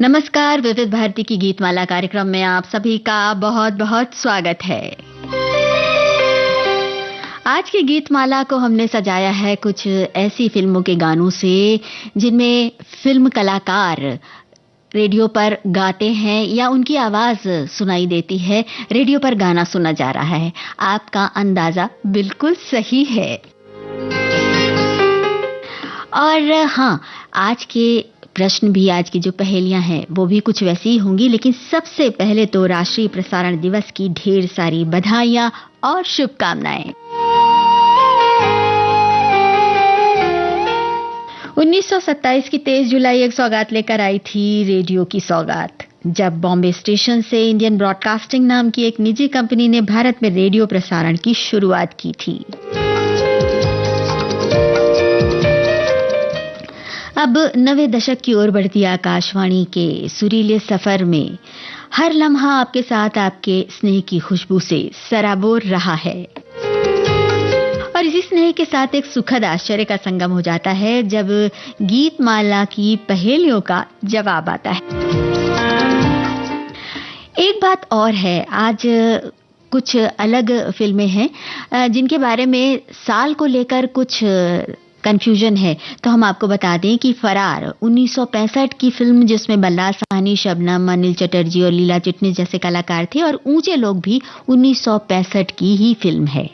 नमस्कार, विविध भारती की गीतमाला कार्यक्रम में आप सभी का बहुत बहुत स्वागत है। आज की गीतमाला को हमने सजाया है कुछ ऐसी फिल्मों के गानों से जिनमें फिल्म कलाकार रेडियो पर गाते हैं या उनकी आवाज सुनाई देती है। रेडियो पर गाना सुना जा रहा है। आपका अंदाजा बिल्कुल सही है। और हाँ, आज के प्रश्न भी, आज की जो पहेलियां हैं वो भी कुछ वैसी ही होंगी, लेकिन सबसे पहले तो राष्ट्रीय प्रसारण दिवस की ढेर सारी बधाइयां और शुभकामनाएं। 1927 की 23 जुलाई एक सौगात लेकर आई थी, रेडियो की सौगात, जब बॉम्बे स्टेशन से इंडियन ब्रॉडकास्टिंग नाम की एक निजी कंपनी ने भारत में रेडियो प्रसारण की शुरुआत की थी। अब नवे दशक की ओर बढ़ती आकाशवाणी के सुरीले सफर में हर लम्हा आपके साथ आपके स्नेह की खुशबू से सराबोर रहा है। और इसी स्नेह के साथ एक सुखद आश्चर्य का संगम हो जाता है जब गीतमाला की पहेलियों का जवाब आता है। एक बात और है, आज कुछ अलग फिल्में हैं जिनके बारे में साल को लेकर कुछ कंफ्यूजन है। तो हम आपको बता दें कि फरार 1965 की फिल्म, जिसमें बल्ला साहनी, शबनम, अनिल चटर्जी और लीला चिटनिस जैसे कलाकार थे, और ऊंचे लोग भी 1965 की ही फिल्म है।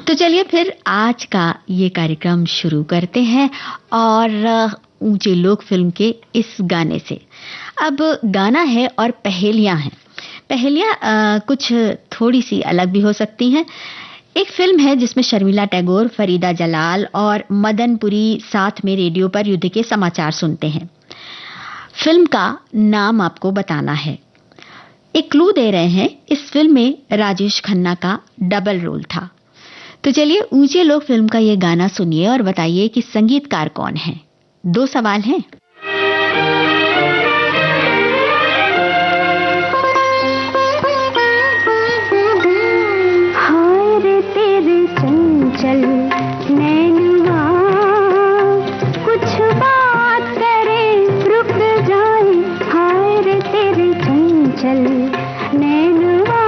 तो चलिए फिर आज का ये कार्यक्रम शुरू करते हैं और ऊंचे लोग फिल्म के इस गाने से। अब गाना है और पहेलियां हैं। पहेलियां कुछ थोड़ी सी अलग भी हो सकती हैं। एक फिल्म है जिसमें शर्मिला टैगोर, फरीदा जलाल और मदन पुरी साथ में रेडियो पर युद्ध के समाचार सुनते हैं। फिल्म का नाम आपको बताना है। एक क्लू दे रहे हैं, इस फिल्म में राजेश खन्ना का डबल रोल था। तो चलिए ऊंचे लोग फिल्म का ये गाना सुनिए और बताइए कि संगीतकार कौन है। 2 सवाल हैं। चल नैनुआ कुछ बात करे रुक जाए, हाय रे तेरे चंचल नैनुआ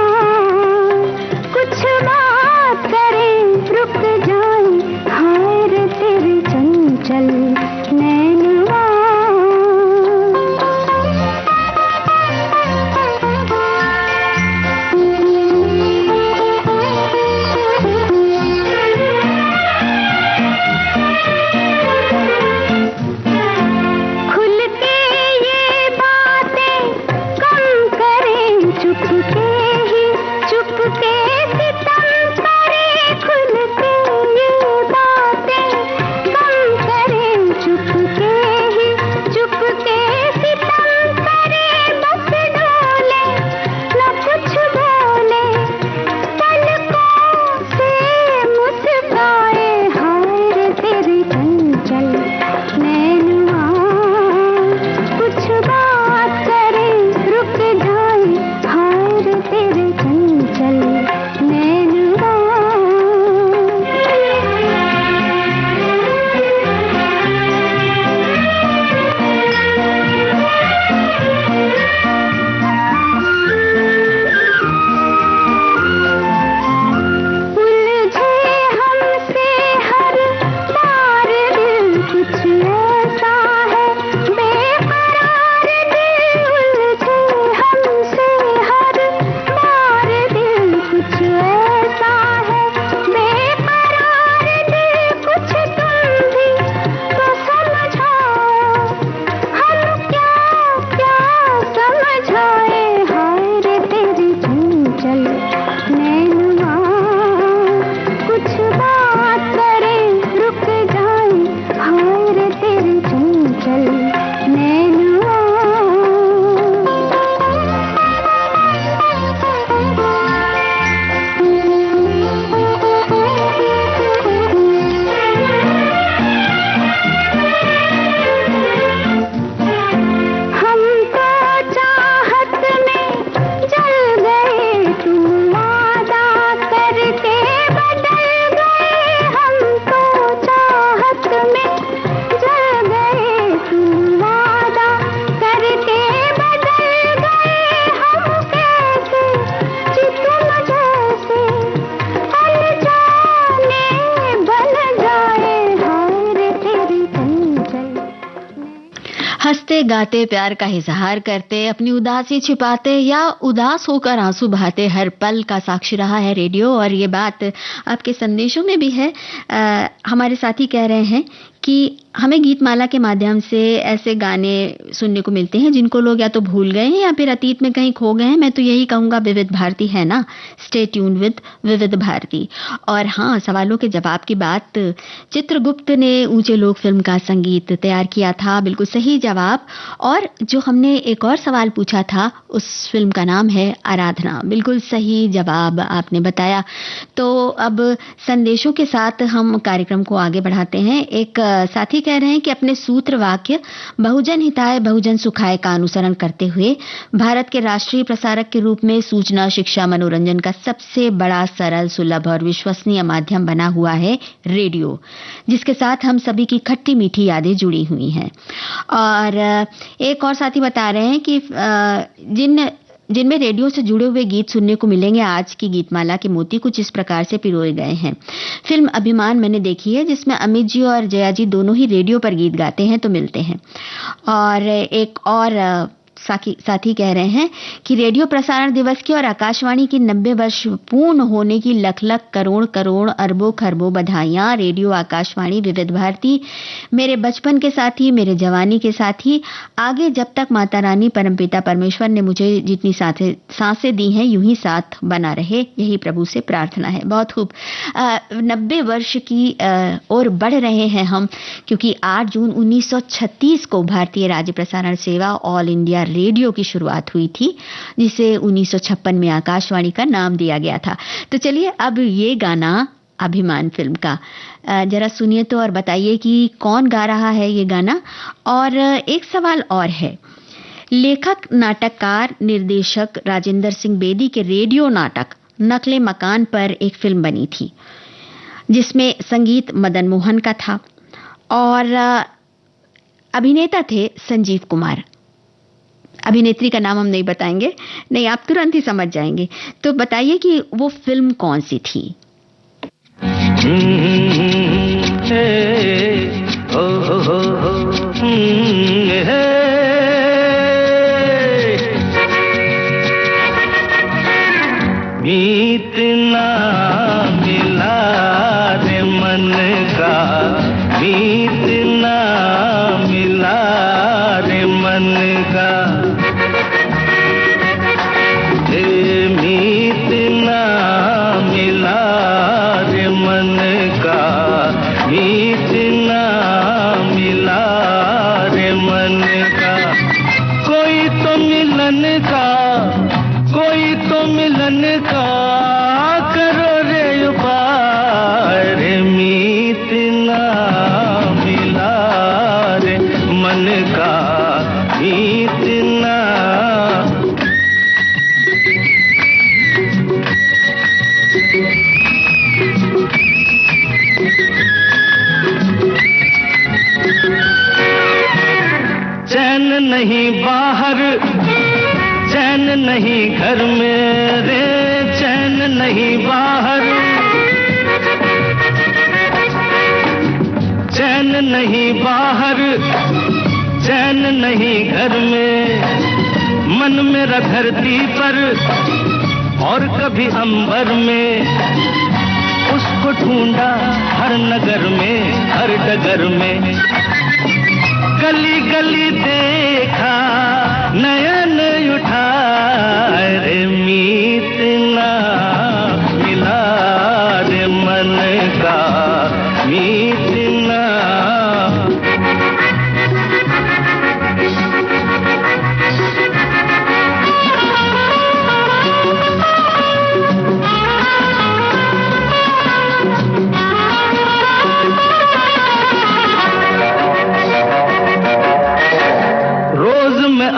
कुछ बात करे रुक जाए, हाय रे तेरे चंचल नैनुआ। खुल के ये बातें कम करें, चुप के हंसते गाते प्यार का इजहार करते, अपनी उदासी छिपाते या उदास होकर आंसू बहाते, हर पल का साक्षी रहा है रेडियो। और ये बात आपके संदेशों में भी है। हमारे साथी कह रहे हैं कि हमें गीतमाला के माध्यम से ऐसे गाने सुनने को मिलते हैं जिनको लोग या तो भूल गए हैं या फिर अतीत में कहीं खो गए हैं। मैं तो यही कहूँगा, विविध भारती है ना, स्टे ट्यून विद विविध भारती। और हाँ, सवालों के जवाब की बात, चित्रगुप्त ने ऊंचे लोक फिल्म का संगीत तैयार किया था, बिल्कुल सही जवाब। और जो हमने एक और सवाल पूछा था, उस फिल्म का नाम है आराधना, बिल्कुल सही जवाब आपने बताया। तो अब संदेशों के साथ हम कार्यक्रम को आगे बढ़ाते हैं। एक साथी कह रहे हैं कि अपने सूत्र वाक्य बहुजन हिताय बहुजन सुखाय का अनुसरण करते हुए भारत के राष्ट्रीय प्रसारक के रूप में सूचना, शिक्षा, मनोरंजन का सबसे बड़ा, सरल, सुलभ और विश्वसनीय माध्यम बना हुआ है रेडियो, जिसके साथ हम सभी की खट्टी मीठी यादें जुड़ी हुई हैं। और एक और साथी बता रहे हैं कि जिनमें रेडियो से जुड़े हुए गीत सुनने को मिलेंगे, आज की गीतमाला के मोती कुछ इस प्रकार से पिरोए गए हैं। फिल्म अभिमान मैंने देखी है, जिसमें अमित जी और जया जी दोनों ही रेडियो पर गीत गाते हैं, तो मिलते हैं। और एक और साथी कह रहे हैं कि रेडियो प्रसारण दिवस की और आकाशवाणी की 90 वर्ष पूर्ण होने की लख लख करोड़ करोड़ अरबों खरबों बधाइयां। रेडियो, आकाशवाणी, विविध भारती मेरे बचपन के साथी, मेरे जवानी के साथी। आगे जब तक माता रानी परमपिता परमेश्वर ने मुझे जितनी सांसें दी हैं, यूं ही साथ बना रहे, यही प्रभु से प्रार्थना है। बहुत खूब। 90 वर्ष की ओर बढ़ रहे हैं हम, क्योंकि 8 जून 1936 को भारतीय राज्य प्रसारण सेवा ऑल इंडिया रेडियो की शुरुआत हुई थी, जिसे 1956 में आकाशवाणी का नाम दिया गया था। तो चलिए अब ये गाना अभिमान फिल्म का जरा सुनिए तो, और बताइए कि कौन गा रहा है ये गाना। और एक सवाल और है, लेखक, नाटककार, निर्देशक राजेंद्र सिंह बेदी के रेडियो नाटक नकले मकान पर एक फिल्म बनी थी, जिसमें संगीत मदन मोहन का था और अभिनेता थे संजीव कुमार। अभिनेत्री का नाम हम नहीं बताएंगे, नहीं आप तुरंत ही समझ जाएंगे। तो बताइए कि वो फिल्म कौन सी थी। मीत ना मिला रे मन का, मीत ना मिला रे मन का, मीत ना मिला रे मन का, मीत ना मिला रे मन का। कोई तो मिलन का, कोई तो मिलन का करो रे उपाय रे, मीत ना मिला रे मन का, मीत ना। चैन नहीं बाहर, चैन नहीं घर में रे, चैन नहीं बाहर, चैन नहीं बाहर, चैन नहीं घर में। मन मेरा धरती पर और कभी अंबर में, उसको ढूंढा हर नगर में, हर डगर में। गली गली देखा, नयन उठा रे, मीत ना मिला रे मन का, मीत ना।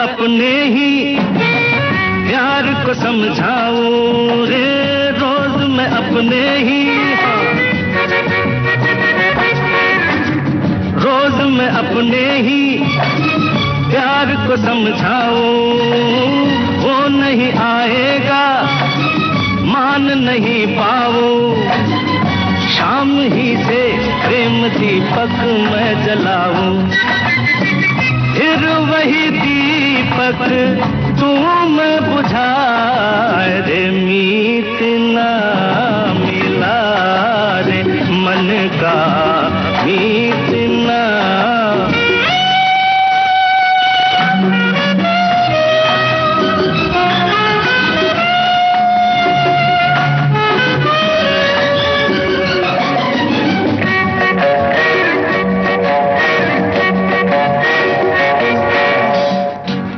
अपने ही प्यार को समझाऊं रे, रोज मैं अपने ही, रोज मैं अपने ही प्यार को समझाऊं। वो नहीं आएगा, मान नहीं पाऊं, शाम ही से प्रेम दीपक मैं जलाऊं। फिर दीपक तू में बुझाए रे, मीत ना मिला रे मन का, मीत ना।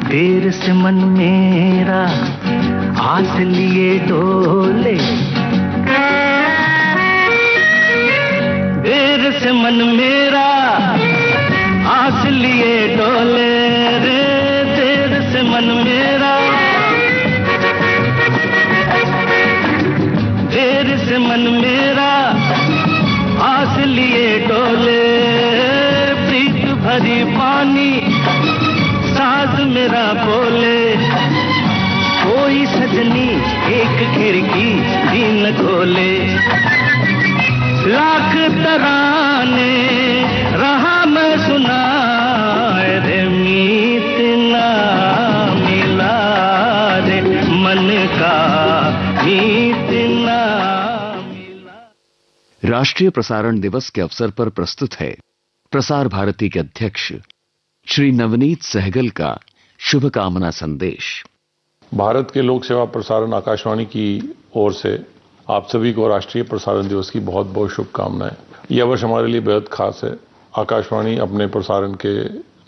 देर से मन मेरा आस लिए डोले, देर से मन मेरा आस लिए डोले रे, देर से मन मेरा, देर से मन मेरा आस लिए डोले, प्रीत भरी पानी साज मेरा बोले, कोई सजनी एक खिड़की भी न खोले, लाख तराने रहा मैं सुनाए रे, मीत ना मिला रे मन का, मीत ना मिला। राष्ट्रीय प्रसारण दिवस के अवसर पर प्रस्तुत है प्रसार भारती के अध्यक्ष श्री नवनीत सहगल का शुभकामना संदेश। भारत के लोक सेवा प्रसारण आकाशवाणी की ओर से आप सभी को राष्ट्रीय प्रसारण दिवस की बहुत बहुत शुभकामनाएं। यह वर्ष हमारे लिए बेहद खास है। आकाशवाणी अपने प्रसारण के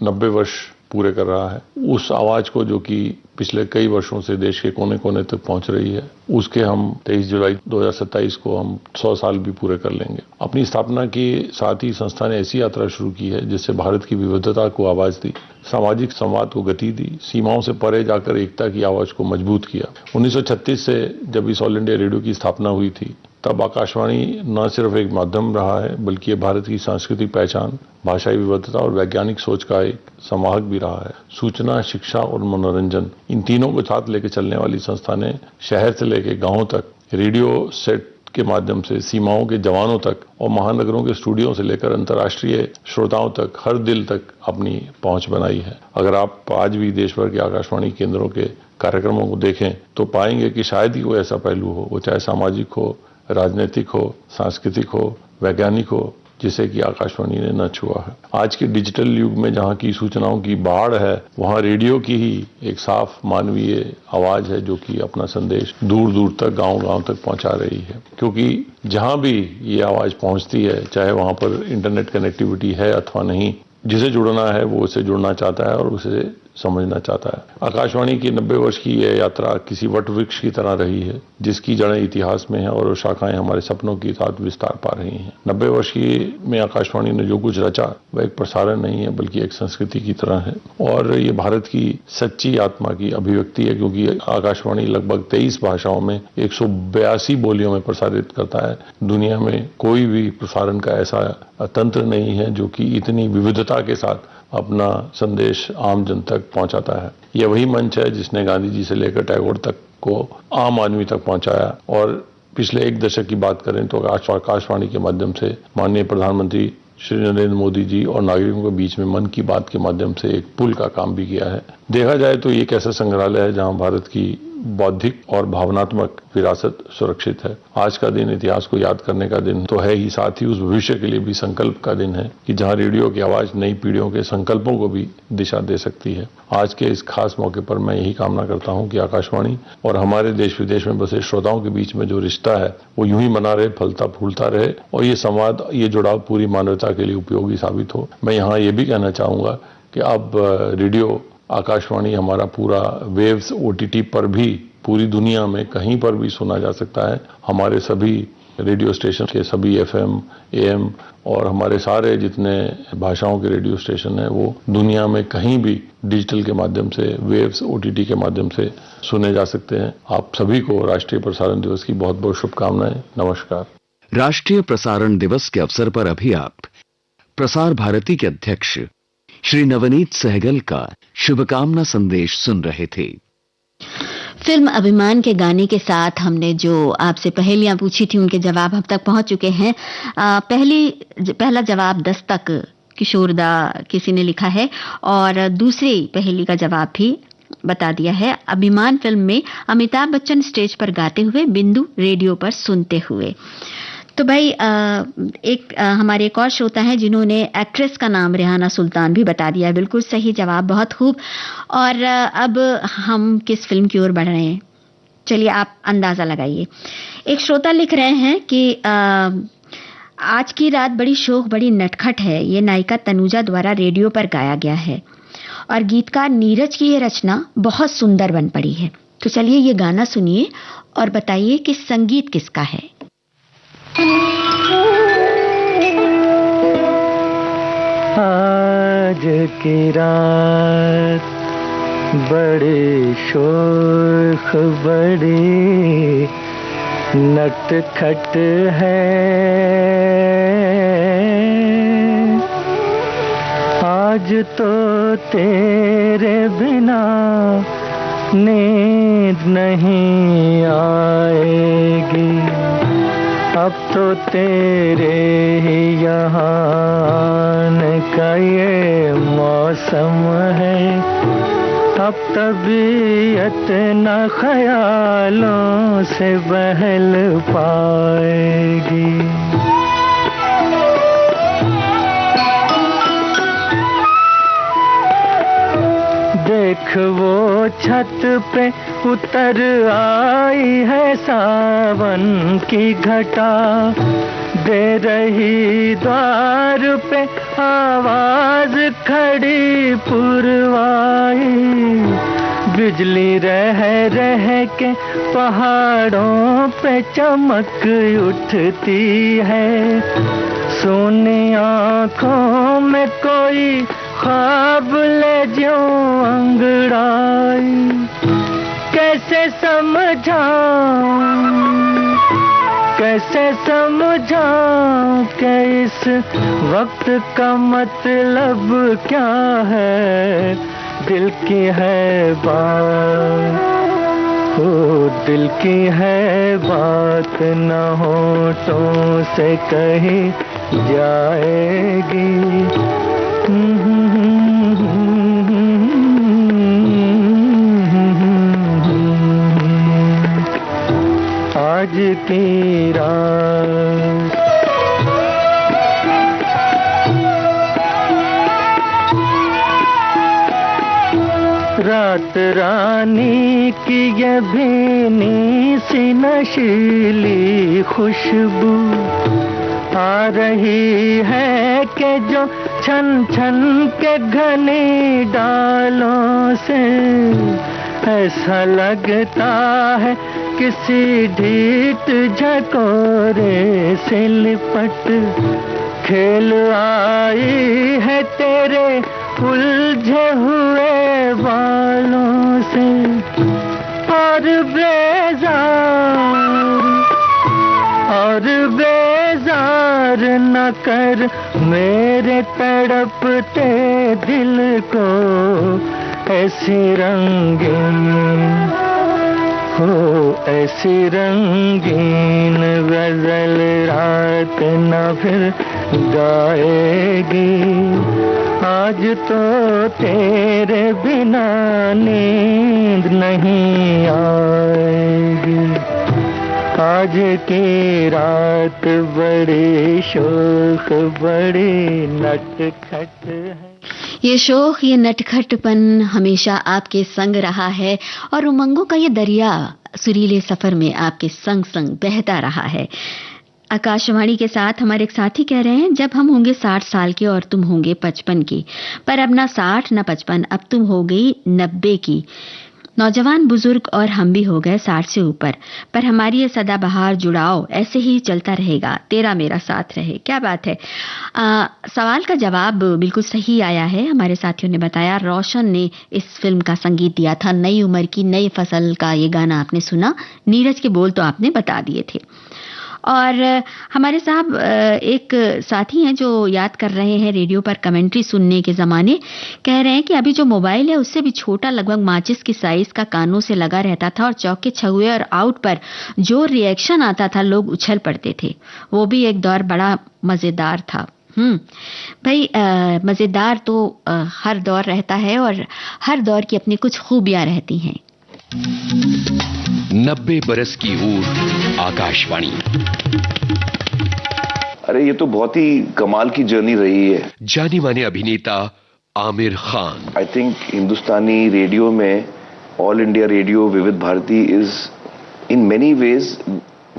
90 वर्ष पूरे कर रहा है। उस आवाज को जो कि पिछले कई वर्षों से देश के कोने कोने तक पहुंच रही है, उसके हम 23 जुलाई 2027 को हम 100 साल भी पूरे कर लेंगे। अपनी स्थापना के साथ ही संस्था ने ऐसी यात्रा शुरू की है जिससे भारत की विविधता को आवाज दी, सामाजिक संवाद को गति दी, सीमाओं से परे जाकर एकता की आवाज को मजबूत किया। 1936 से जब इस ऑल इंडिया रेडियो की स्थापना हुई थी, तब आकाशवाणी न सिर्फ एक माध्यम रहा है, बल्कि ये भारत की सांस्कृतिक पहचान, भाषाई विविधता और वैज्ञानिक सोच का एक संवाहक भी रहा है। सूचना, शिक्षा और मनोरंजन, इन तीनों को साथ लेकर चलने वाली संस्था ने शहर से लेकर गांवों तक रेडियो सेट के माध्यम से सीमाओं के जवानों तक और महानगरों के स्टूडियो से लेकर अंतर्राष्ट्रीय श्रोताओं तक, हर दिल तक अपनी पहुंच बनाई है। अगर आप आज भी देश भर के आकाशवाणी केंद्रों के कार्यक्रमों को देखें तो पाएंगे कि शायद ही कोई ऐसा पहलू हो, वो चाहे सामाजिक हो, राजनीतिक हो, सांस्कृतिक हो, वैज्ञानिक हो, जिसे कि आकाशवाणी ने न छुआ है। आज के डिजिटल युग में जहां की सूचनाओं की बाढ़ है, वहां रेडियो की ही एक साफ मानवीय आवाज है जो कि अपना संदेश दूर दूर तक, गांव गांव तक पहुंचा रही है। क्योंकि जहां भी ये आवाज पहुंचती है, चाहे वहां पर इंटरनेट कनेक्टिविटी है अथवा नहीं, जिसे जुड़ना है वो उसे जुड़ना चाहता है और उसे समझना चाहता है। आकाशवाणी की 90 वर्ष की यह यात्रा किसी वट वृक्ष की तरह रही है जिसकी जड़ें इतिहास में हैं और शाखाएं हमारे सपनों की साथ विस्तार पा रही हैं। 90 वर्ष की में आकाशवाणी ने जो कुछ रचा वह एक प्रसारण नहीं है बल्कि एक संस्कृति की तरह है और ये भारत की सच्ची आत्मा की अभिव्यक्ति है, क्योंकि आकाशवाणी लगभग 23 भाषाओं में 182 बोलियों में प्रसारित करता है। दुनिया में कोई भी प्रसारण का ऐसा तंत्र नहीं है जो कि इतनी विविधता के साथ अपना संदेश आम जन तक पहुंचाता है। यह वही मंच है जिसने गांधी जी से लेकर टैगोर तक को आम आदमी तक पहुंचाया। और पिछले एक दशक की बात करें तो आकाशवाणी के माध्यम से माननीय प्रधानमंत्री श्री नरेंद्र मोदी जी और नागरिकों के बीच में मन की बात के माध्यम से एक पुल का काम भी किया है। देखा जाए तो ये एक ऐसा संग्रहालय है जहां भारत की बौद्धिक और भावनात्मक विरासत सुरक्षित है। आज का दिन इतिहास को याद करने का दिन तो है ही, साथ ही उस भविष्य के लिए भी संकल्प का दिन है कि जहां रेडियो की आवाज नई पीढ़ियों के संकल्पों को भी दिशा दे सकती है। आज के इस खास मौके पर मैं यही कामना करता हूं कि आकाशवाणी और हमारे देश विदेश में बसे श्रोताओं के बीच में जो रिश्ता है वो यूं ही बना रहे, फलता फूलता रहे और ये संवाद, ये जुड़ाव पूरी मानवता के लिए उपयोगी साबित हो। मैं यहाँ ये भी कहना चाहूंगा कि अब रेडियो आकाशवाणी हमारा पूरा वेव्स OTT पर भी पूरी दुनिया में कहीं पर भी सुना जा सकता है। हमारे सभी रेडियो स्टेशन के सभी FM, AM और हमारे सारे जितने भाषाओं के रेडियो स्टेशन हैं वो दुनिया में कहीं भी डिजिटल के माध्यम से, वेव्स OTT के माध्यम से सुने जा सकते हैं। आप सभी को राष्ट्रीय प्रसारण दिवस की बहुत बहुत शुभकामनाएं। नमस्कार। राष्ट्रीय प्रसारण दिवस के अवसर पर अभी आप प्रसार भारती के अध्यक्ष श्री नवनीत सहगल का शुभकामना संदेश सुन रहे थे। फिल्म अभिमान के गाने के साथ हमने जो आपसे पहेलियां पूछी थी उनके जवाब अब तक पहुंच चुके हैं। पहला जवाब दस्तक किशोरदा किसी ने लिखा है और दूसरी पहेली का जवाब भी बता दिया है। अभिमान फिल्म में अमिताभ बच्चन स्टेज पर गाते हुए, बिंदु रेडियो पर सुनते हुए। तो भाई हमारे एक और श्रोता है जिन्होंने एक्ट्रेस का नाम रेहाना सुल्तान भी बता दिया। बिल्कुल सही जवाब, बहुत खूब। और अब हम किस फिल्म की ओर बढ़ रहे हैं, चलिए आप अंदाजा लगाइए। एक श्रोता लिख रहे हैं कि आज की रात बड़ी शोक बड़ी नटखट है, ये नायिका तनुजा द्वारा रेडियो पर गाया गया है और गीतकार नीरज की ये रचना बहुत सुंदर बन पड़ी है। तो चलिए ये गाना सुनिए और बताइए कि संगीत किसका है। आज की रात बड़ी शोख बड़ी नटखट है, आज तो तेरे बिना नींद नहीं आएगी, अब तो तेरे ही यहाँ आने का ये मौसम है, अब तबीयत न ख्यालों से बहल पाएगी। देख वो छत पे उतर आई है सावन की घटा, दे रही द्वार पे आवाज खड़ी पुरवाई, बिजली रह रह के पहाड़ों पे चमक उठती है, सोनी आँखों में कोई ख्वाब ले जो अंगड़ाई, कैसे समझाऊं कि इस वक्त का मतलब क्या है, दिल की है बात, ओ दिल की है बात न होठों से कही जाएगी। आज की रात रात रानी की ये भीनी सी नशीली खुशबू आ रही है कि जो छन छन के घने डालों से, ऐसा लगता है किसी ढीठ झकोरे से लिपट खेल आई है तेरे उलझे हुए बालों से, और बेजार न कर मेरे तड़पते दिल को, ऐसी रंगीन गजल रात न फिर गाएगी, आज तो तेरे बिना नींद नहीं आएगी, आज की रात बड़ी शोक बड़ी नटखट है। ये शोक ये नटखटपन हमेशा आपके संग रहा है और उमंगों का ये दरिया सुरीले सफर में आपके संग संग बहता रहा है। आकाशवाणी के साथ हमारे एक साथी कह रहे हैं, जब हम होंगे 60 साल के और तुम होंगे 55 की, पर अब ना 60 ना 55, अब तुम हो गई 90 की। नौजवान बुजुर्ग और हम भी हो गए 60 से ऊपर, पर हमारी ये सदाबहार जुड़ाव ऐसे ही चलता रहेगा, तेरा मेरा साथ रहे। क्या बात है। सवाल का जवाब बिल्कुल सही आया है। हमारे साथियों ने बताया, रोशन ने इस फिल्म का संगीत दिया था। नई उम्र की नई फसल का ये गाना आपने सुना, नीरज के बोल तो आपने बता दिए थे। और हमारे साहब एक साथी हैं जो याद कर रहे हैं रेडियो पर कमेंट्री सुनने के ज़माने, कह रहे हैं कि अभी जो मोबाइल है उससे भी छोटा, लगभग माचिस की साइज का कानों से लगा रहता था और चौके छुए और आउट पर जो रिएक्शन आता था लोग उछल पड़ते थे। वो भी एक दौर बड़ा मज़ेदार था। भाई मजेदार तो हर दौर रहता है और हर दौर की अपनी कुछ खूबियां रहती हैं। 90 बरस की हूर आकाशवाणी। अरे ये तो बहुत ही कमाल की जर्नी रही है। जानी माने अभिनेता आमिर खान। आई थिंक हिंदुस्तानी रेडियो में All India Radio Vividh Bharati is in many ways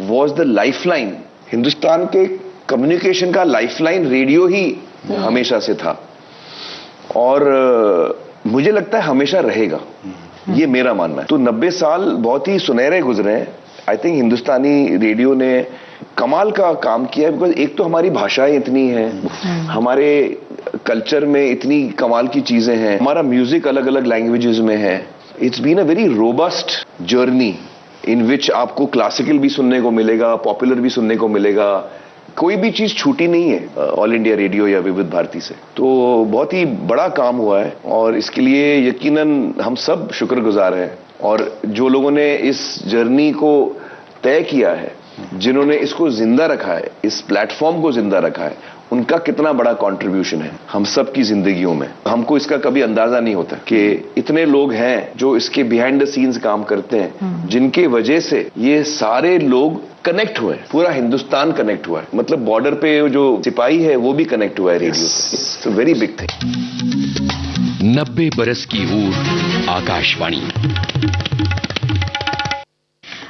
was the lifeline. Hindustan के कम्युनिकेशन का लाइफलाइन रेडियो ही हमेशा से था और मुझे लगता है हमेशा रहेगा, ये मेरा मानना है। तो 90 साल बहुत ही सुनहरे गुजरे हैं। आई थिंक हिंदुस्तानी रेडियो ने कमाल का काम किया है, बिकॉज एक तो हमारी भाषाएं इतनी हैं, हमारे कल्चर में इतनी कमाल की चीजें हैं, हमारा म्यूजिक अलग अलग लैंग्वेजेस में है। It's been a very robust journey in which आपको क्लासिकल भी सुनने को मिलेगा, पॉपुलर भी सुनने को मिलेगा, कोई भी चीज छूटी नहीं है ऑल इंडिया रेडियो या विविध भारती से। तो बहुत ही बड़ा काम हुआ है और इसके लिए यकीनन हम सब शुक्रगुजार हैं। और जो लोगों ने इस जर्नी को तय किया है, जिन्होंने इसको जिंदा रखा है, इस प्लेटफॉर्म को जिंदा रखा है, उनका कितना बड़ा कंट्रीब्यूशन है हम सब की जिंदगियों में। हमको इसका कभी अंदाजा नहीं होता कि इतने लोग हैं जो इसके बिहाइंड द सीन्स काम करते हैं, जिनके वजह से ये सारे लोग कनेक्ट हुए, पूरा हिंदुस्तान कनेक्ट हुआ है। मतलब बॉर्डर पे जो सिपाही है वो भी कनेक्ट हुआ है रेडियो से। It's a very big thing. 90 बरस की हूर आकाशवाणी।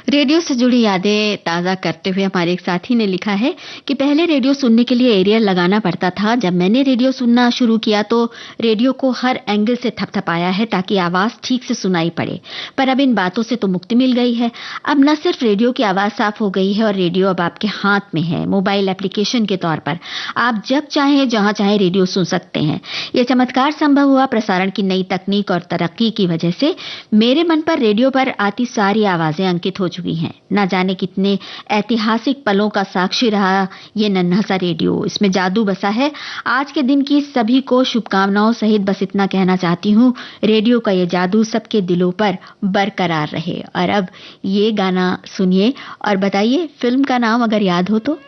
रेडियो से जुड़ी यादें ताज़ा करते हुए हमारे एक साथी ने लिखा है कि पहले रेडियो सुनने के लिए एरियल लगाना पड़ता था। जब मैंने रेडियो सुनना शुरू किया तो रेडियो को हर एंगल से थपथपाया है ताकि आवाज़ ठीक से सुनाई पड़े, पर अब इन बातों से तो मुक्ति मिल गई है। अब न सिर्फ रेडियो की आवाज़ साफ हो गई है और रेडियो अब आपके हाथ में है, मोबाइल एप्लीकेशन के तौर पर आप जब चाहें जहां चाहें रेडियो सुन सकते हैं। यह चमत्कार संभव हुआ प्रसारण की नई तकनीक और तरक्की की वजह से। मेरे मन पर रेडियो पर आती सारी आवाज़ें अंकित हो चुकी हैं। न जाने कितने ऐतिहासिक पलों का साक्षी रहा ये नन्हा सा रेडियो, इसमें जादू बसा है। आज के दिन की सभी को शुभकामनाओं सहित बस इतना कहना चाहती हूँ, रेडियो का ये जादू सबके दिलों पर बरकरार रहे। और अब ये गाना सुनिए और बताइए फिल्म का नाम अगर याद हो तो।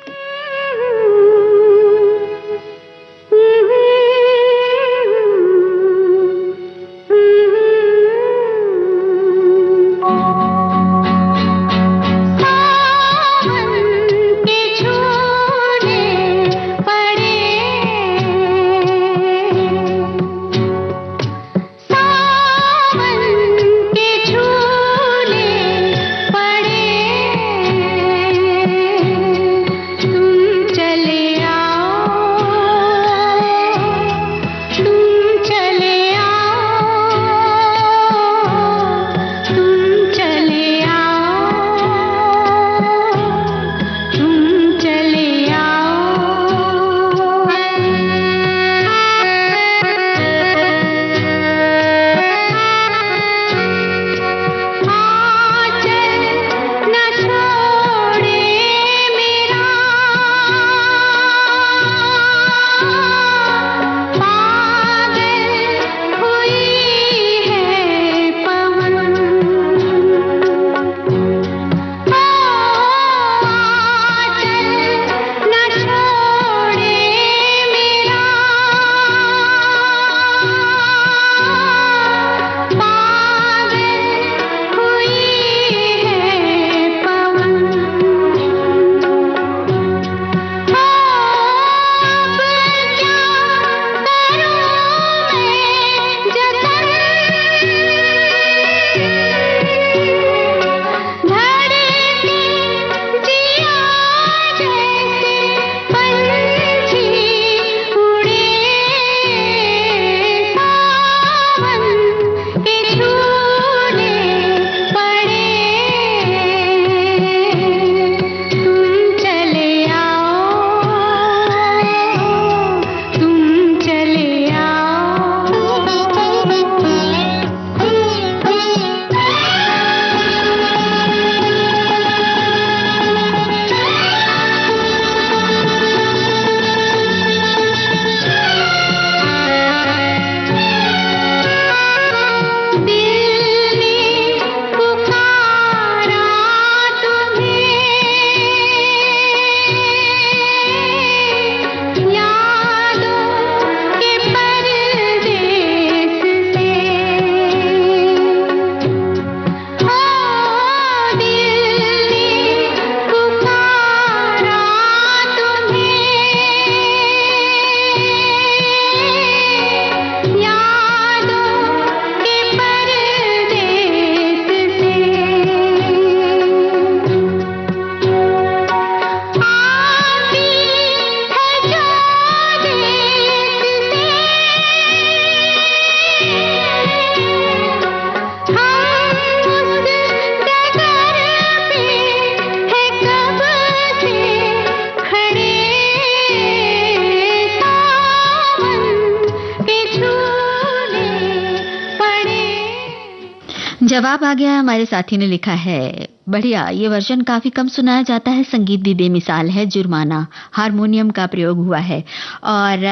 जवाब आ गया। हमारे साथी ने लिखा है, बढ़िया, ये वर्जन काफी कम सुनाया जाता है, संगीत भी बेमिसाल है, जुर्माना, हारमोनियम का प्रयोग हुआ है। और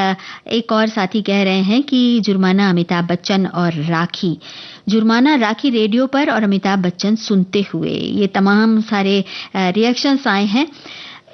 एक और साथी कह रहे हैं कि जुर्माना अमिताभ बच्चन और राखी, जुर्माना राखी रेडियो पर और अमिताभ बच्चन सुनते हुए। ये तमाम सारे रिएक्शंस आए हैं।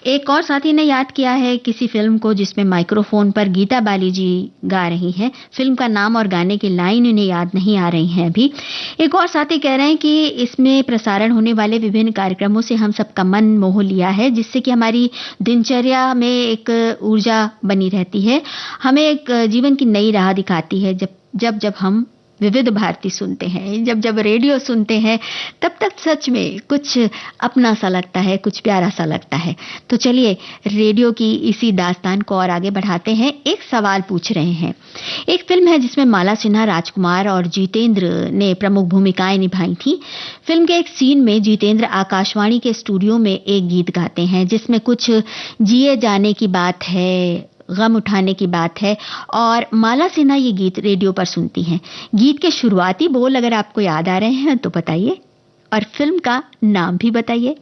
एक और साथी ने याद किया है किसी फिल्म को जिसमें माइक्रोफोन पर गीता बाली जी गा रही हैं। फिल्म का नाम और गाने की लाइन उन्हें याद नहीं आ रही हैं अभी। एक और साथी कह रहे हैं कि इसमें प्रसारण होने वाले विभिन्न कार्यक्रमों से हम सबका मन मोह लिया है, जिससे कि हमारी दिनचर्या में एक ऊर्जा बनी रहती है, हमें एक जीवन की नई राह दिखाती है। जब जब हम विविध भारती सुनते हैं, जब जब रेडियो सुनते हैं, तब तक सच में कुछ अपना सा लगता है, कुछ प्यारा सा लगता है। तो चलिए रेडियो की इसी दास्तान को और आगे बढ़ाते हैं। एक सवाल पूछ रहे हैं। एक फिल्म है जिसमें माला सिन्हा, राजकुमार और जितेंद्र ने प्रमुख भूमिकाएं निभाई थी। फिल्म के एक सीन में जितेंद्र आकाशवाणी के स्टूडियो में एक गीत गाते हैं जिसमें कुछ जिए जाने की बात है, गम उठाने की बात है, और माला सिन्हा ये गीत रेडियो पर सुनती हैं। गीत के शुरुआती बोल अगर आपको याद आ रहे हैं तो बताइए, और फिल्म का नाम भी बताइए।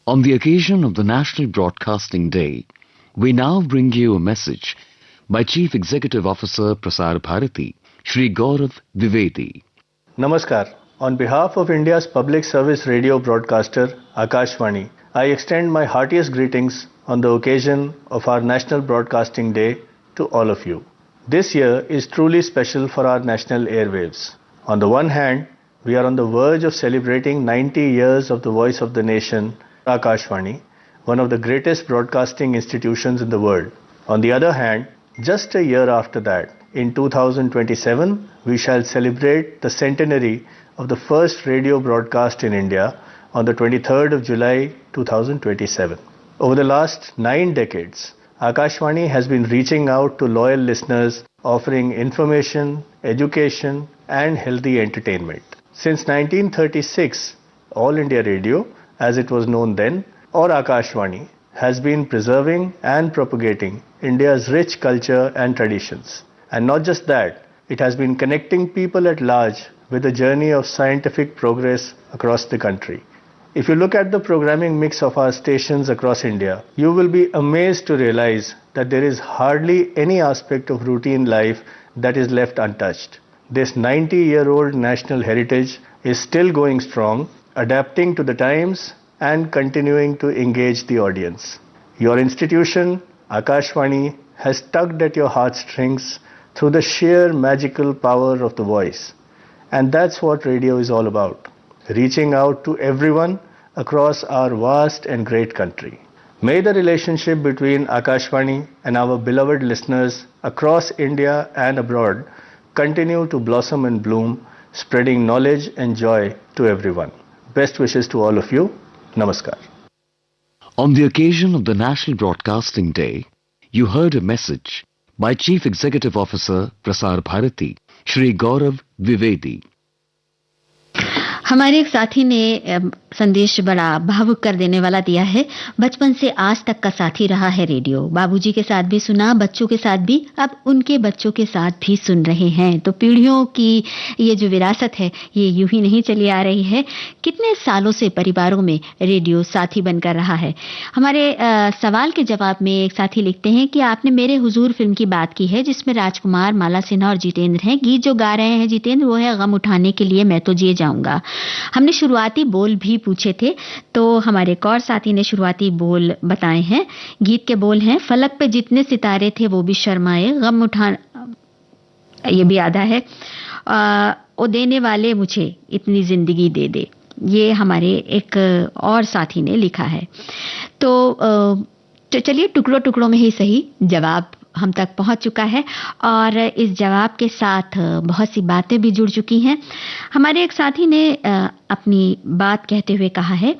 On the occasion of the National Broadcasting Day, we now bring you a message by Chief Executive Officer Prasar Bharati, Shri Gaurav Dwivedi. Namaskar. On behalf of India's public service radio broadcaster, Akashvani, I extend my heartiest greetings on the occasion of our National Broadcasting Day to all of you. This year is truly special for our national airwaves. On the one hand, we are on the verge of celebrating 90 years of the Voice of the Nation, Akashvani, one of the greatest broadcasting institutions in the world. On the other hand, just a year after that, in 2027, we shall celebrate the centenary of the first radio broadcast in India on the 23rd of July 2027. Over the last 9 decades, Akashvani has been reaching out to loyal listeners, offering information, education, and healthy entertainment. Since 1936, All India Radio, as it was known then, or Akashvani, has been preserving and propagating India's rich culture and traditions. And not just that, it has been connecting people at large with a journey of scientific progress across the country. If you look at the programming mix of our stations across India, you will be amazed to realize that there is hardly any aspect of routine life that is left untouched. This 90-year-old national heritage is still going strong, adapting to the times and continuing to engage the audience. Your institution, Akashvani, has tugged at your heartstrings through the sheer magical power of the voice. And that's what radio is all about, reaching out to everyone across our vast and great country. May the relationship between Akashvani and our beloved listeners across India and abroad continue to blossom and bloom, spreading knowledge and joy to everyone. Best wishes to all of you. Namaskar. On the occasion of the National Broadcasting Day, you heard a message by Chief Executive Officer Prasar Bharati, Shri Gaurav Vivedi. हमारे एक साथी ने संदेश बड़ा भावुक कर देने वाला दिया है। बचपन से आज तक का साथी रहा है रेडियो। बाबूजी के साथ भी सुना, बच्चों के साथ भी, अब उनके बच्चों के साथ भी सुन रहे हैं। तो पीढ़ियों की ये जो विरासत है, ये यूं ही नहीं चली आ रही है। कितने सालों से परिवारों में रेडियो साथी बनकर रहा है। हमारे सवाल के जवाब में एक साथी लिखते हैं कि आपने मेरे हुजूर फिल्म की बात की है, जिसमें राजकुमार, माला सिन्हा और जितेंद्र हैं। गीत जो गा रहे हैं जितेंद्र, वो है गम उठाने के लिए मैं तो जिए जाऊंगा। हमने शुरुआती बोल भी पूछे थे, तो हमारे एक और साथी ने शुरुआती बोल बताए हैं। गीत के बोल हैं, फलक पे जितने सितारे थे वो भी शर्माए, गम उठा, ये भी आधा है, ओ देने वाले मुझे इतनी जिंदगी दे दे। ये हमारे एक और साथी ने लिखा है। तो चलिए टुकड़ों टुकड़ों में ही सही जवाब हम तक पहुंच चुका है और इस जवाब के साथ बहुत सी बातें भी जुड़ चुकी हैं। हमारे एक साथी ने अपनी बात कहते हुए कहा है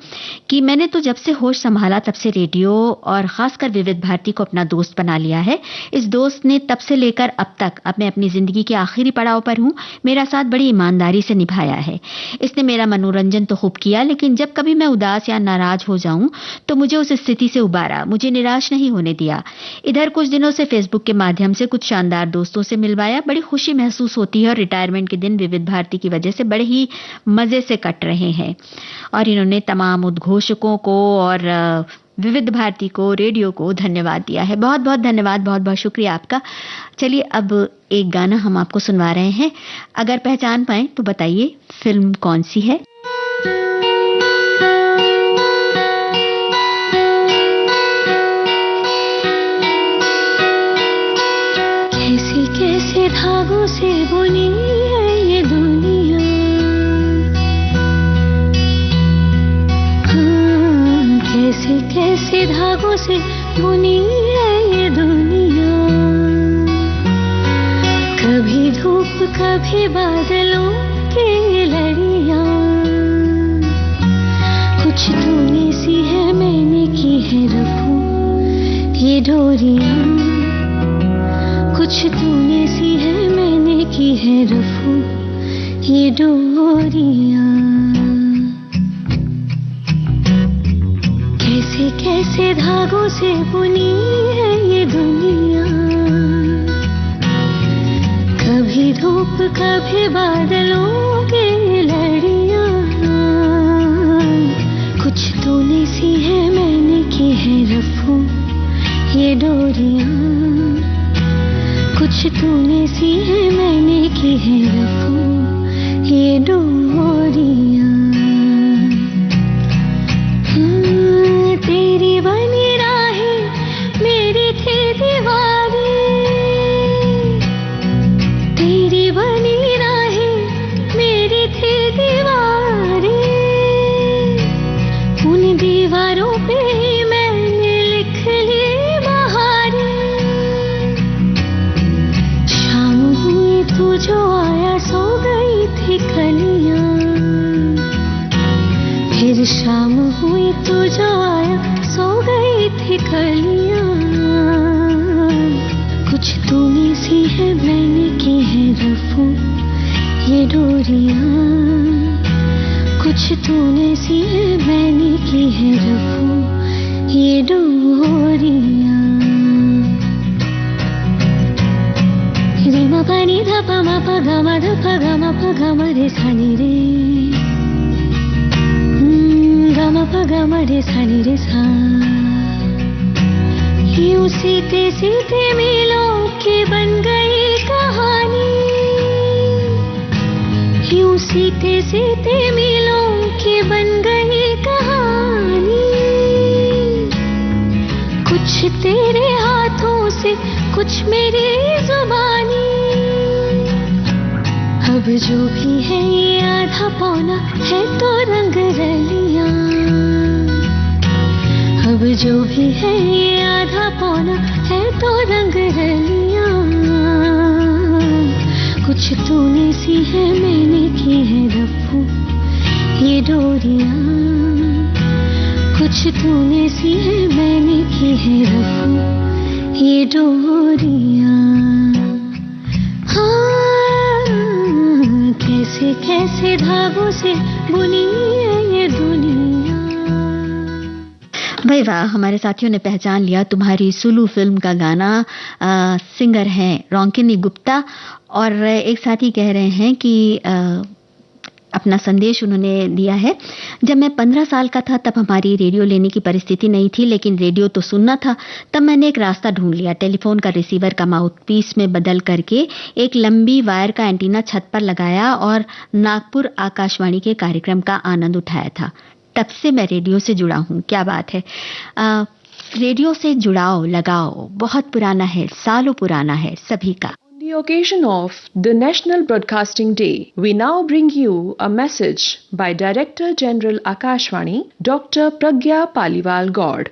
कि मैंने तो जब से होश संभाला तब से रेडियो और खासकर विविध भारती को अपना दोस्त बना लिया है। इस दोस्त ने तब से लेकर अब तक, अब मैं अपनी जिंदगी के आखिरी पड़ाव पर हूं, मेरा साथ बड़ी ईमानदारी से निभाया है। इसने मेरा मनोरंजन तो खूब किया, लेकिन जब कभी मैं उदास या नाराज हो जाऊं तो मुझे उस स्थिति से उबारा, मुझे निराश नहीं होने दिया। इधर कुछ दिनों से फेसबुक के माध्यम से कुछ शानदार दोस्तों से मिलवाया, बड़ी खुशी महसूस होती है और रिटायरमेंट के दिन विविध भारती की वजह से बड़े ही मजे से कट रहे हैं। और इन्होंने तमाम उद्घोषकों को और विविध भारती को, रेडियो को धन्यवाद दिया है। बहुत बहुत धन्यवाद, बहुत बहुत शुक्रिया आपका। चलिए अब एक गाना हम आपको सुनवा रहे हैं, अगर पहचान पाएं तो बताइए फिल्म कौन सी है। कैसे कैसे धागों से बुनी है ये दुनिया, कैसे कैसे धागों से बुनी है ये दुनिया। कभी धूप कभी बादलों की लड़ियां, कुछ तूने सी है मैंने की है रफू ये डोरियां, कुछ तूने सी है मैंने की है रफू ये डोरियां। कैसे कैसे धागों से बुनी है ये दुनिया, कभी धूप कभी बादलों की लड़ियां, कुछ तूने सी है मैंने की है रफू ये डोरियां, कुछ तूने सी है मैंने की है रफू ये डोरियां। तेरी बनी राहें मेरी थी दीवारें, जो आया सो गई थी कलियां, फिर शाम हुई तू जो आया सो गई थी कलियां, कुछ तूने सी है मैंने की है रफू ये डोरियां, कुछ तूने सी है मैंने की है रफू ये डोरियां। रे म प नि ध प म प ग म ध प ग म प ग म रे सा नि रे, ग म प ग म रे सा नि रे सा। यूं सीते सीते मिलों की बन गई कहानी, यूं सीते सीते मिलों की बन गई कहानी, कुछ तेरे हाथों से कुछ मेरी जुबानी, अब जो भी है ये आधा पौना है तो रंग रलियां, अब जो भी है ये आधा पौना है तो रंग रलियां, कुछ तूने सी है मैंने की है रफू ये डोरियां, कुछ तूने सी है मैंने की है रफू ये डोरियां। हाँ, कैसे कैसे धागों से बुनी है ये दुनिया। भाई वाह, हमारे साथियों ने पहचान लिया तुम्हारी सुलू फिल्म का गाना। सिंगर हैं रोंकिनी गुप्ता, और एक साथी कह रहे हैं कि अपना संदेश उन्होंने दिया है। जब मैं 15 साल का था तब हमारी रेडियो लेने की परिस्थिति नहीं थी, लेकिन रेडियो तो सुनना था। तब मैंने एक रास्ता ढूंढ लिया, टेलीफोन का रिसीवर का माउथपीस में बदल करके एक लंबी वायर का एंटीना छत पर लगाया और नागपुर आकाशवाणी के कार्यक्रम का आनंद उठाया था। तब से मैं रेडियो से जुड़ा हूँ। क्या बात है। रेडियो से जुड़ाव लगाओ बहुत पुराना है, सालों पुराना है सभी का। On the occasion of the National Broadcasting Day, we now bring you a message by Director General Akashvani, Dr. Pragya Paliwal Gaud.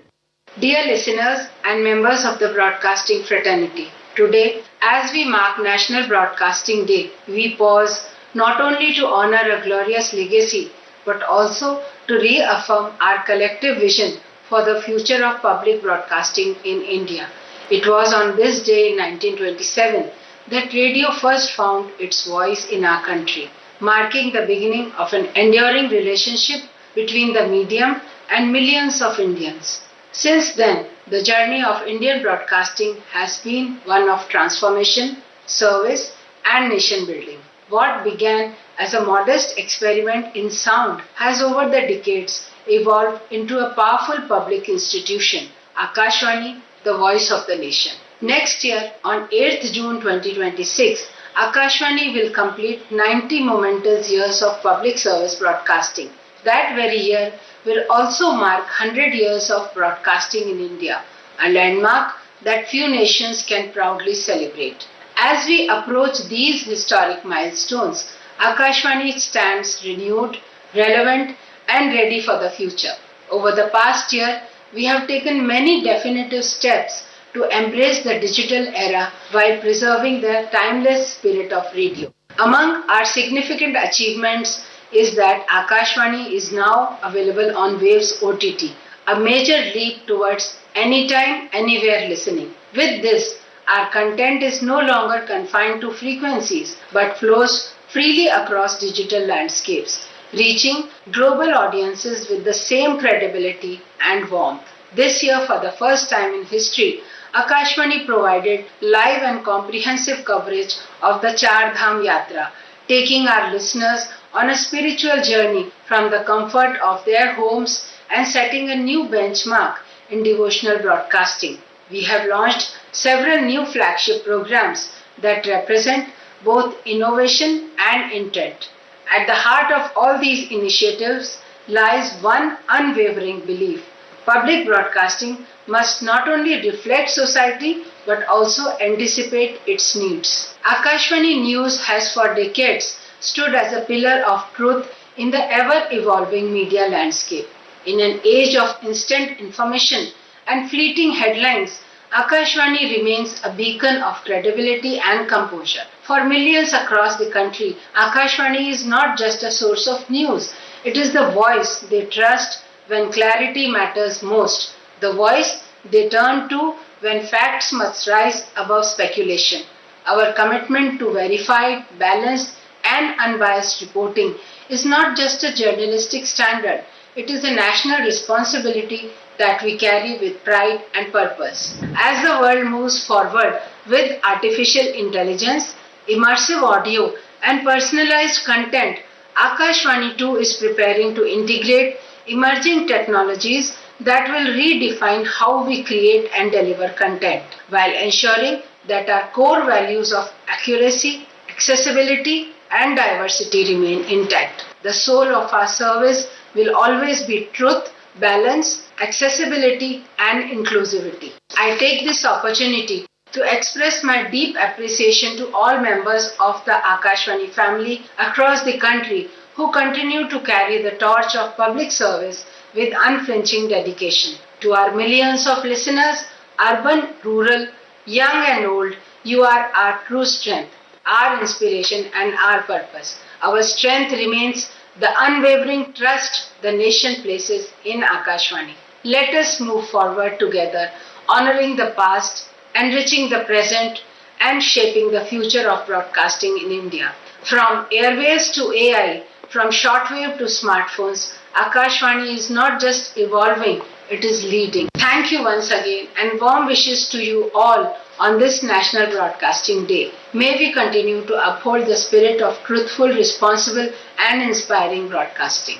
Dear listeners and members of the broadcasting fraternity, today, as we mark National Broadcasting Day, we pause not only to honor a glorious legacy, but also to reaffirm our collective vision for the future of public broadcasting in India. It was on this day in 1927 that radio first found its voice in our country, marking the beginning of an enduring relationship between the medium and millions of Indians. Since then, the journey of Indian broadcasting has been one of transformation, service, and nation building. What began as a modest experiment in sound has over the decades evolved into a powerful public institution, Akashvani, the voice of the nation. Next year, on 8th June 2026, Akashvani will complete 90 momentous years of public service broadcasting. That very year will also mark 100 years of broadcasting in India, a landmark that few nations can proudly celebrate. As we approach these historic milestones, Akashvani stands renewed, relevant, and ready for the future. Over the past year, we have taken many definitive steps to embrace the digital era while preserving the timeless spirit of radio. Among our significant achievements is that Akashvani is now available on Waves OTT, a major leap towards anytime, anywhere listening. With this, our content is no longer confined to frequencies but flows freely across digital landscapes, reaching global audiences with the same credibility and warmth. This year, for the first time in history, Akashvani provided live and comprehensive coverage of the Char Dham Yatra, taking our listeners on a spiritual journey from the comfort of their homes and setting a new benchmark in devotional broadcasting. We have launched several new flagship programs that represent both innovation and intent. At the heart of all these initiatives lies one unwavering belief: public broadcasting must not only reflect society but also anticipate its needs. Akashvani News has for decades stood as a pillar of truth in the ever-evolving media landscape. In an age of instant information and fleeting headlines, Akashvani remains a beacon of credibility and composure. For millions across the country, Akashvani is not just a source of news. It is the voice they trust when clarity matters most. The voice they turn to when facts must rise above speculation. Our commitment to verified, balanced, and unbiased reporting is not just a journalistic standard, it is a national responsibility that we carry with pride and purpose. As the world moves forward with artificial intelligence, immersive audio, and personalized content, Akashvani too is preparing to integrate emerging technologies that will redefine how we create and deliver content, while ensuring that our core values of accuracy, accessibility, and diversity remain intact. The soul of our service will always be truth, balance, accessibility, and inclusivity. I take this opportunity to express my deep appreciation to all members of the Akashvani family across the country who continue to carry the torch of public service with unflinching dedication. To our millions of listeners, urban, rural, young and old, you are our true strength, our inspiration and our purpose. Our strength remains the unwavering trust the nation places in Akashvani. Let us move forward together, honoring the past, enriching the present, and shaping the future of broadcasting in India. From airwaves to AI, from shortwave to smartphones, Akashvani is not just evolving, it is leading. Thank you once again and warm wishes to you all on this National Broadcasting Day. May we continue to uphold the spirit of truthful, responsible and inspiring broadcasting.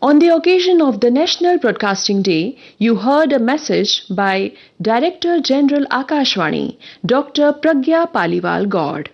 On the occasion of the National Broadcasting Day, you heard a message by Director General Akashvani, Dr. Pragya Paliwal Gaur.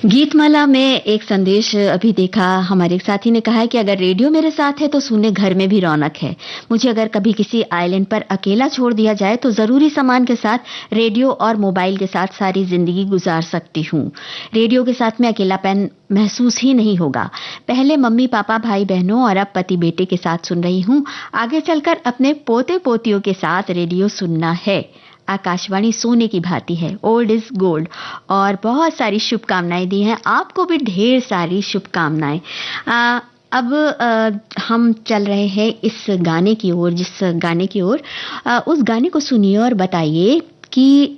Geetmala में एक संदेश अभी देखा, हमारे एक साथी ने कहा है कि अगर रेडियो मेरे साथ है तो सुनने घर में भी रौनक है। मुझे अगर कभी किसी आइलैंड पर अकेला छोड़ दिया जाए तो ज़रूरी सामान के साथ रेडियो और मोबाइल के साथ सारी ज़िंदगी गुजार सकती हूँ। रेडियो के साथ में अकेलापन महसूस ही नहीं होगा। पहले मम्मी पापा भाई बहनों और अब पति बेटे के साथ सुन रही हूँ। आगे चलकर अपने पोते पोतियों के साथ रेडियो सुनना है। आकाशवाणी सोने की भांति है, ओल्ड इज गोल्ड। और बहुत सारी शुभकामनाएं दी हैं, आपको भी ढेर सारी शुभकामनाएं। अब हम चल रहे हैं इस गाने की ओर, जिस गाने की ओर उस गाने को सुनिए और बताइए कि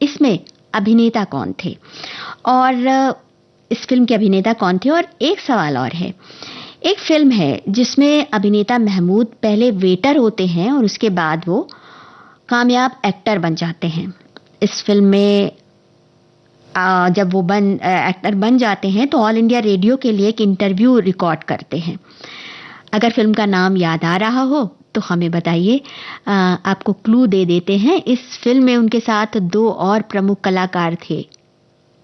इसमें अभिनेता कौन थे और इस फिल्म के अभिनेता कौन थे। और एक सवाल और है, एक फिल्म है जिसमें अभिनेता महमूद पहले वेटर होते हैं और उसके बाद वो कामयाब एक्टर बन जाते हैं। इस फिल्म में जब वो एक्टर बन जाते हैं तो ऑल इंडिया रेडियो के लिए एक इंटरव्यू रिकॉर्ड करते हैं। अगर फिल्म का नाम याद आ रहा हो तो हमें बताइए, आपको क्लू दे देते हैं। इस फिल्म में उनके साथ दो और प्रमुख कलाकार थे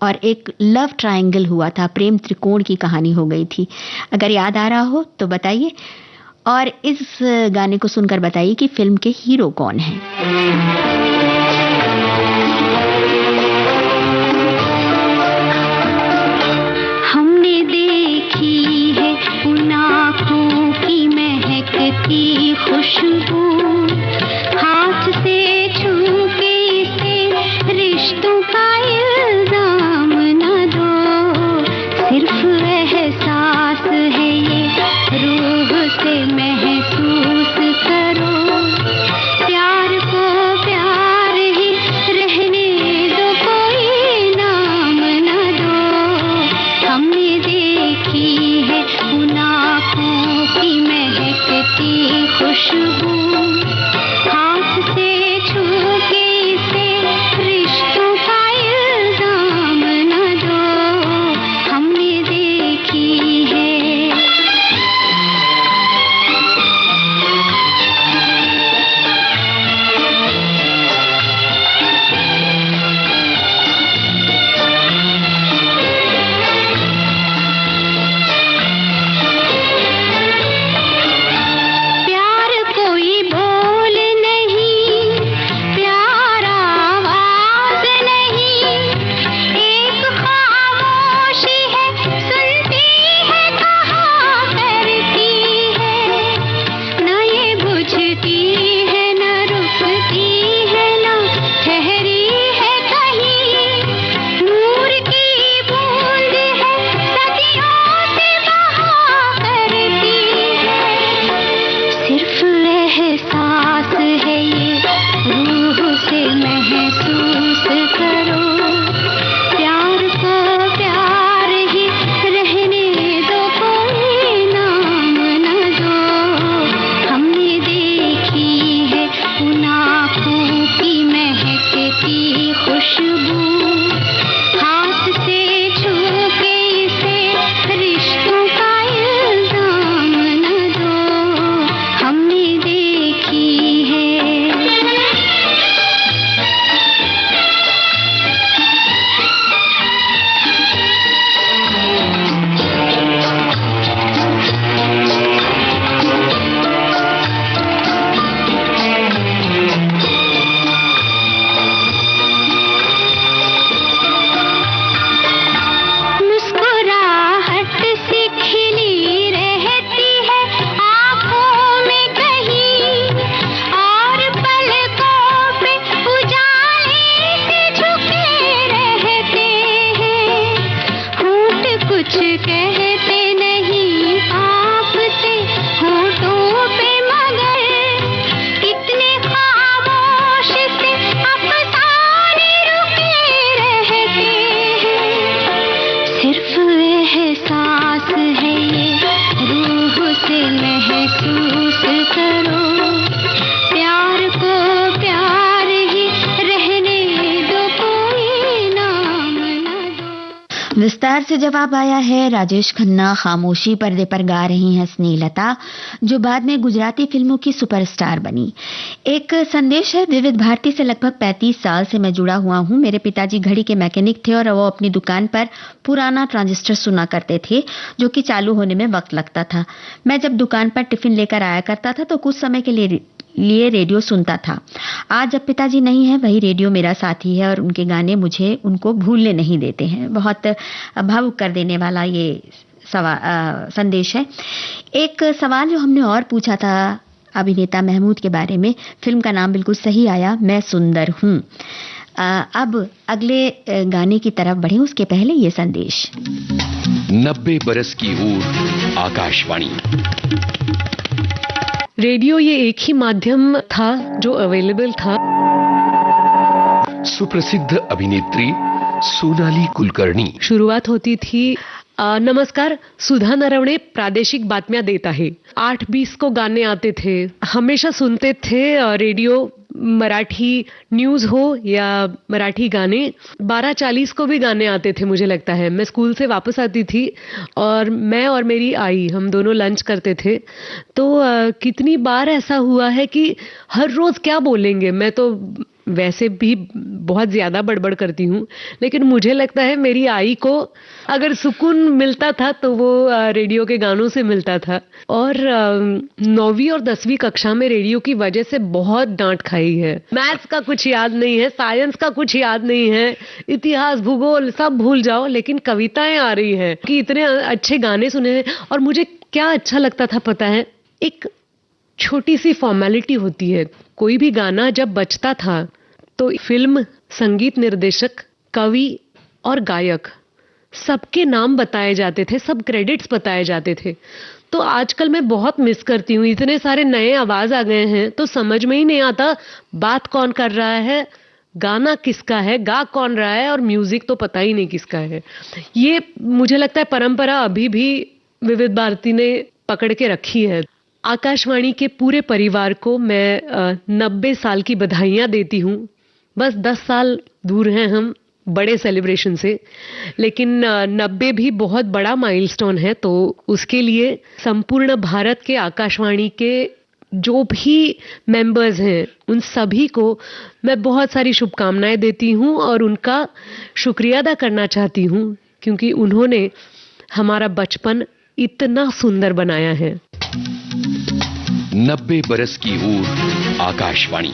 और एक लव ट्रायंगल हुआ था, प्रेम त्रिकोण की कहानी हो गई थी। अगर याद आ रहा हो तो बताइए और इस गाने को सुनकर बताइए कि फिल्म के हीरो कौन हैं। हमने देखी है उन आँखों की महकती खुशबू, हाथ से छू के इसे रिश्तों का इल्जाम न दो, सिर्फ एहसास है ये रूह से महसूस करो, प्यार को प्यार विस्तार से जवाब आया है। राजेश खन्ना खामोशी पर्दे पर गा रही हैं स्नेहलता, जो बाद में गुजराती फिल्मों की सुपरस्टार बनी। एक संदेश है, विविध भारती से लगभग 35 साल से मैं जुड़ा हुआ हूं। मेरे पिताजी घड़ी के मैकेनिक थे और वो अपनी दुकान पर पुराना ट्रांजिस्टर सुना करते थे, जो कि चालू होने में वक्त लगता था। मैं जब दुकान पर टिफिन लेकर आया करता था तो कुछ समय के लिए रेडियो सुनता था। आज जब पिताजी नहीं है, वही रेडियो मेरा साथी है और उनके गाने मुझे उनको भूलने नहीं देते हैं। बहुत भावुक कर देने वाला ये संदेश है। एक सवाल जो हमने और पूछा था अभिनेता महमूद के बारे में, फिल्म का नाम बिल्कुल सही आया, मैं सुंदर हूं। अब अगले गाने की तरफ बढ़े उसके पहले ये संदेश। 90 बरस की ऊर आकाशवाणी। रेडियो ये एक ही माध्यम था जो अवेलेबल था। सुप्रसिद्ध अभिनेत्री सोनाली कुलकर्णी। शुरुआत होती थी, नमस्कार, सुधा नरवणे प्रादेशिक बातम्या देत आहे। 8:20 को गाने आते थे, हमेशा सुनते थे रेडियो, मराठी न्यूज हो या मराठी गाने। 12:40 को भी गाने आते थे मुझे लगता है। मैं स्कूल से वापस आती थी और मैं और मेरी आई, हम दोनों लंच करते थे। तो कितनी बार ऐसा हुआ है कि हर रोज क्या बोलेंगे, मैं तो वैसे भी बहुत ज्यादा बड़बड़ करती हूँ, लेकिन मुझे लगता है मेरी आई को अगर सुकून मिलता था तो वो रेडियो के गानों से मिलता था। और 9वीं और 10वीं कक्षा में रेडियो की वजह से बहुत डांट खाई है। मैथ्स का कुछ याद नहीं है, साइंस का कुछ याद नहीं है, इतिहास भूगोल सब भूल जाओ, लेकिन कविताएं आ रही हैं कि इतने अच्छे गाने सुने हैं। और मुझे क्या अच्छा लगता था पता है, एक छोटी सी फॉर्मेलिटी होती है, कोई भी गाना जब बजता था तो फिल्म, संगीत निर्देशक, कवि और गायक सबके नाम बताए जाते थे, सब क्रेडिट्स बताए जाते थे। तो आजकल मैं बहुत मिस करती हूँ, इतने सारे नए आवाज आ गए हैं तो समझ में ही नहीं आता बात कौन कर रहा है, गाना किसका है, गा कौन रहा है, और म्यूजिक तो पता ही नहीं किसका है। ये मुझे लगता है परंपरा अभी भी विविध भारती ने पकड़ के रखी है। आकाशवाणी के पूरे परिवार को मैं 90 साल की बधाइयाँ देती हूँ। बस 10 साल दूर हैं हम बड़े सेलिब्रेशन से, लेकिन 90 भी बहुत बड़ा माइलस्टोन है। तो उसके लिए संपूर्ण भारत के आकाशवाणी के जो भी मेंबर्स हैं उन सभी को मैं बहुत सारी शुभकामनाएं देती हूँ और उनका शुक्रिया अदा करना चाहती हूँ, क्योंकि उन्होंने हमारा बचपन इतना सुंदर बनाया है। 90 बरस की ऊर आकाशवाणी।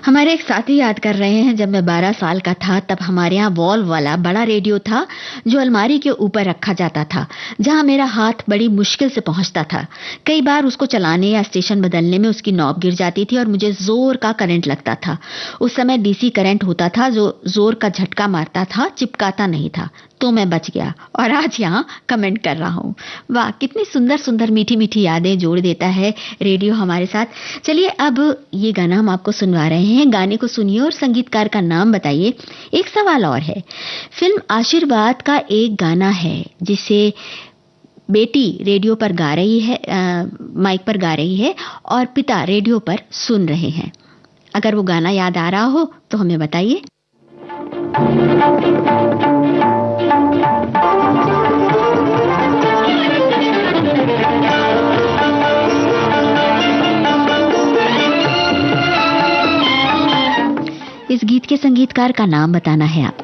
हमारे एक साथी याद कर रहे हैं, जब मैं 12 साल का था तब हमारे यहाँ वॉल वाला बड़ा रेडियो था जो अलमारी के ऊपर रखा जाता था, जहाँ मेरा हाथ बड़ी मुश्किल से पहुँचता था। कई बार उसको चलाने या स्टेशन बदलने में उसकी नॉब गिर जाती थी और मुझे जोर का करंट लगता था। उस समय डीसी करंट होता था जो जोर का झटका मारता था, चिपकाता नहीं था, तो मैं बच गया और आज यहाँ कमेंट कर रहा हूँ। वाह, कितनी सुंदर सुंदर मीठी मीठी यादें जोड़ देता है रेडियो हमारे साथ। चलिए अब ये गाना हम आपको सुनवा रहे हैं, गाने को सुनिए और संगीतकार का नाम बताइए। एक सवाल और है, फिल्म आशीर्वाद का एक गाना है जिसे बेटी रेडियो पर गा रही है, माइक पर गा रही है और पिता रेडियो पर सुन रहे हैं। अगर वो गाना याद आ रहा हो तो हमें बताइए। इस गीत के संगीतकार का नाम बताना है आप।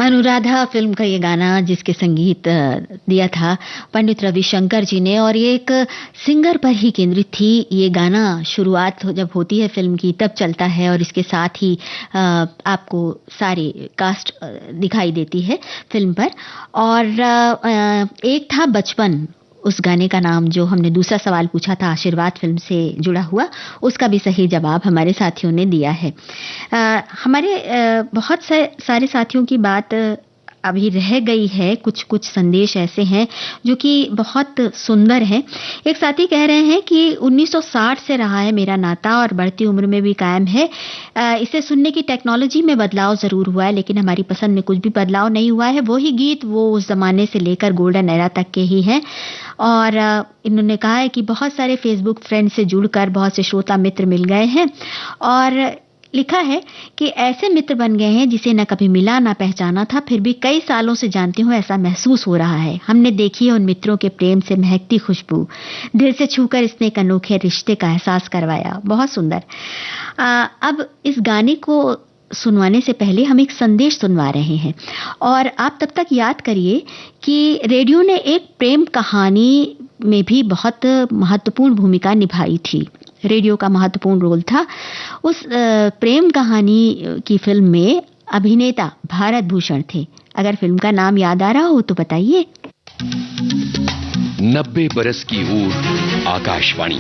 अनुराधा फिल्म का ये गाना जिसके संगीत दिया था पंडित रविशंकर जी ने, और ये एक सिंगर पर ही केंद्रित थी। ये गाना शुरुआत जब होती है फिल्म की तब चलता है और इसके साथ ही आपको सारी कास्ट दिखाई देती है फिल्म पर। और एक था बचपन, उस गाने का नाम जो हमने दूसरा सवाल पूछा था आशीर्वाद फिल्म से जुड़ा हुआ, उसका भी सही जवाब हमारे साथियों ने दिया है। हमारे बहुत सारे साथियों की बात अभी रह गई है, कुछ कुछ संदेश ऐसे हैं जो कि बहुत सुंदर हैं। एक साथी कह रहे हैं कि 1960 से रहा है मेरा नाता और बढ़ती उम्र में भी कायम है। इसे सुनने की टेक्नोलॉजी में बदलाव जरूर हुआ है, लेकिन हमारी पसंद में कुछ भी बदलाव नहीं हुआ है। वो ही गीत वो उस जमाने से लेकर गोल्डन एरा तक के ही हैं। और इन्होंने कहा है कि बहुत सारे फेसबुक फ्रेंड से जुड़कर बहुत से श्रोता मित्र मिल गए हैं, और लिखा है कि ऐसे मित्र बन गए हैं जिसे न कभी मिला ना पहचाना था, फिर भी कई सालों से जानती हूँ ऐसा महसूस हो रहा है। हमने देखी है उन मित्रों के प्रेम से महकती खुशबू, दिल से छूकर इसने एक अनोखे रिश्ते का एहसास करवाया। बहुत सुंदर। अब इस गाने को सुनवाने से पहले हम एक संदेश सुनवा रहे हैं, और आप तब तक याद करिए कि रेडियो ने एक प्रेम कहानी में भी बहुत महत्वपूर्ण भूमिका निभाई थी। रेडियो का महत्वपूर्ण रोल था। उस प्रेम कहानी की फिल्म में अभिनेता भारत भूषण थे। अगर फिल्म का नाम याद आ रहा हो तो बताइए। 90 बरस की ऊर आकाशवाणी।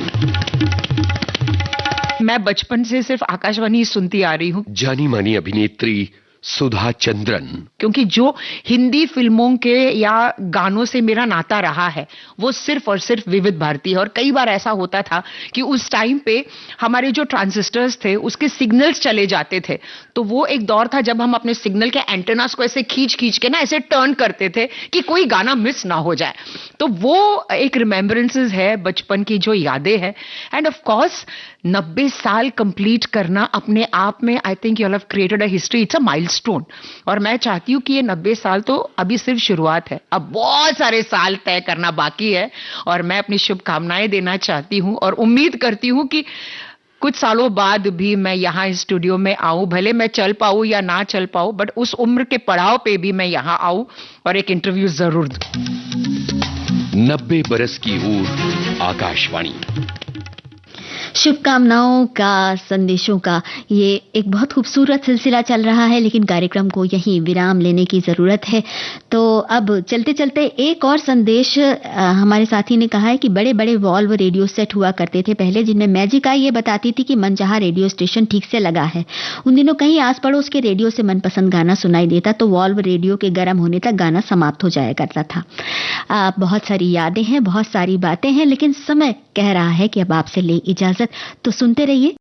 मैं बचपन से सिर्फ आकाशवाणी सुनती आ रही हूँ। जानी मानी अभिनेत्री सुधा चंद्रन। क्योंकि जो हिंदी फिल्मों के या गानों से मेरा नाता रहा है वो सिर्फ और सिर्फ विविध भारती है। और कई बार ऐसा होता था कि उस टाइम पे हमारे जो ट्रांजिस्टर्स थे उसके सिग्नल्स चले जाते थे, तो वो एक दौर था जब हम अपने सिग्नल के एंटेनास को ऐसे खींच खींच के ना ऐसे टर्न करते थे कि कोई गाना मिस ना हो जाए। तो वो एक रिमेम्बरेंसेस है, बचपन की जो यादें हैं। एंड ऑफ कोर्स 90 साल कंप्लीट करना अपने आप में, I think you have created a history, it's a milestone. और मैं चाहती हूँ कि ये 90 साल तो अभी सिर्फ शुरुआत है, अब बहुत सारे साल तय करना बाकी है। और मैं अपनी शुभकामनाएं देना चाहती हूँ और उम्मीद करती हूँ कि कुछ सालों बाद भी मैं यहाँ इस स्टूडियो में आऊं, भले मैं चल पाऊं या ना चल पाऊं, बट उस उम्र के पड़ाव पे भी मैं यहाँ आऊं और एक इंटरव्यू जरूर दूं। 90 बरस की ऊर आकाशवाणी। शुभकामनाओं का, संदेशों का ये एक बहुत खूबसूरत सिलसिला चल रहा है, लेकिन कार्यक्रम को यहीं विराम लेने की ज़रूरत है। तो अब चलते चलते एक और संदेश हमारे साथी ने कहा है कि बड़े बड़े वॉल्व रेडियो सेट हुआ करते थे पहले, जिनमें मैजिक आई ये बताती थी कि मनचाहा रेडियो स्टेशन ठीक से लगा है। उन दिनों कहीं आस पड़ोस के रेडियो से मनपसंद गाना सुनाई देता तो वॉल्व रेडियो के गर्म होने तक गाना समाप्त हो जाया करता था। बहुत सारी यादें हैं, बहुत सारी बातें हैं, लेकिन समय कह रहा है कि अब आपसे ले इजाजत। तो सुनते रहिए